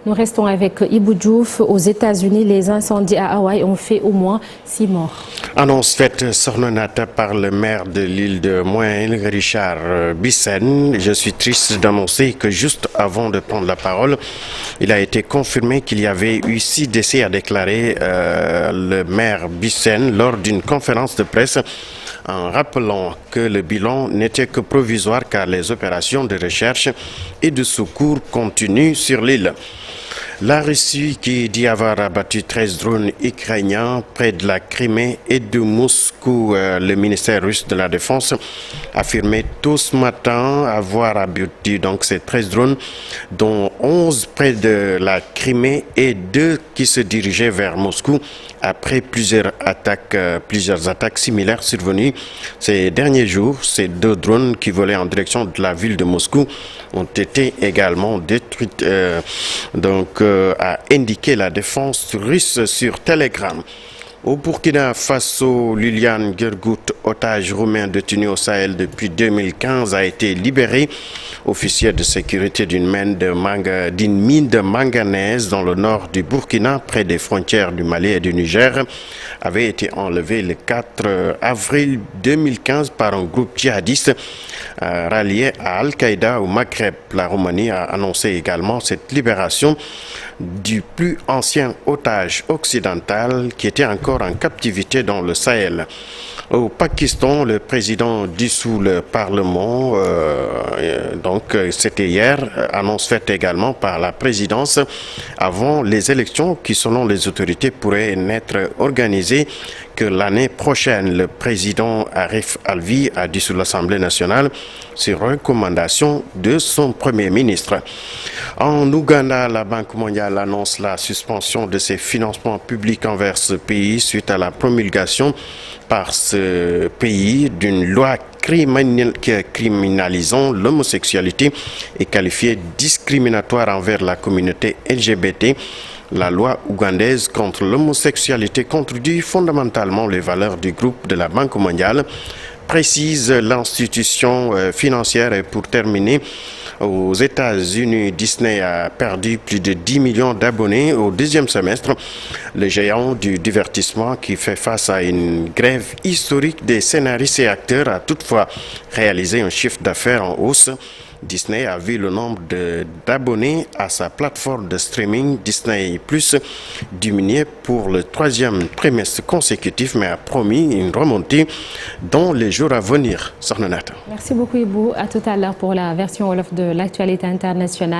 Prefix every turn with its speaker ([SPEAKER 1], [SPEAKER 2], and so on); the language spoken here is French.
[SPEAKER 1] Nous restons avec Ibou Diouf. Aux États-Unis, les incendies à Hawaï ont fait au moins 6 morts.
[SPEAKER 2] Annonce faite sornonate par le maire de l'île de Moine, Richard Bissen. Je suis triste d'annoncer que juste avant de prendre la parole, il a été confirmé qu'il y avait eu 6 décès, a déclaré le maire Bissen lors d'une conférence de presse, en rappelant que le bilan n'était que provisoire car les opérations de recherche et de secours continuent sur l'île. La Russie qui dit avoir abattu 13 drones ukrainiens près de la Crimée et de Moscou. Le ministère russe de la Défense a affirmé tôt ce matin avoir abattu donc ces 13 drones, dont 11 près de la Crimée et 2 qui se dirigeaient vers Moscou après plusieurs attaques similaires survenues ces derniers jours. Ces 2 drones qui volaient en direction de la ville de Moscou ont été également détruites, a indiqué la défense russe sur Telegram. Au Burkina Faso, Liliane Gergout, otage roumain détenu au Sahel depuis 2015, a été libéré. Officier de sécurité d'une mine de manganèse dans le nord du Burkina, près des frontières du Mali et du Niger, avait été enlevé le 4 avril 2015 par un groupe djihadiste rallié à Al-Qaïda au Maghreb. La Roumanie a annoncé également cette libération du plus ancien otage occidental qui était encore en captivité dans le Sahel. Au Pakistan, le président dissout le Parlement, c'était hier, annonce faite également par la présidence avant les élections qui, selon les autorités, pourraient n'être organisées que l'année prochaine. Le président Arif Alvi a dissous l'Assemblée nationale sur recommandation de son premier ministre. En Ouganda, la Banque mondiale annonce la suspension de ses financements publics envers ce pays suite à la promulgation par ce pays d'une loi criminalisant l'homosexualité et qualifiée discriminatoire envers la communauté LGBT. La loi ougandaise contre l'homosexualité contredit fondamentalement les valeurs du groupe de la Banque mondiale, précise l'institution financière. Et pour terminer, aux États-Unis, Disney a perdu plus de 10 millions d'abonnés au deuxième semestre. Le géant du divertissement qui fait face à une grève historique des scénaristes et acteurs a toutefois réalisé un chiffre d'affaires en hausse. Disney a vu le nombre d'abonnés à sa plateforme de streaming Disney Plus diminuer pour le 3e trimestre consécutif, mais a promis une remontée dans les jours à venir. Sornonate.
[SPEAKER 1] Merci beaucoup Ibou. À tout à l'heure pour la version Wolof de l'actualité internationale.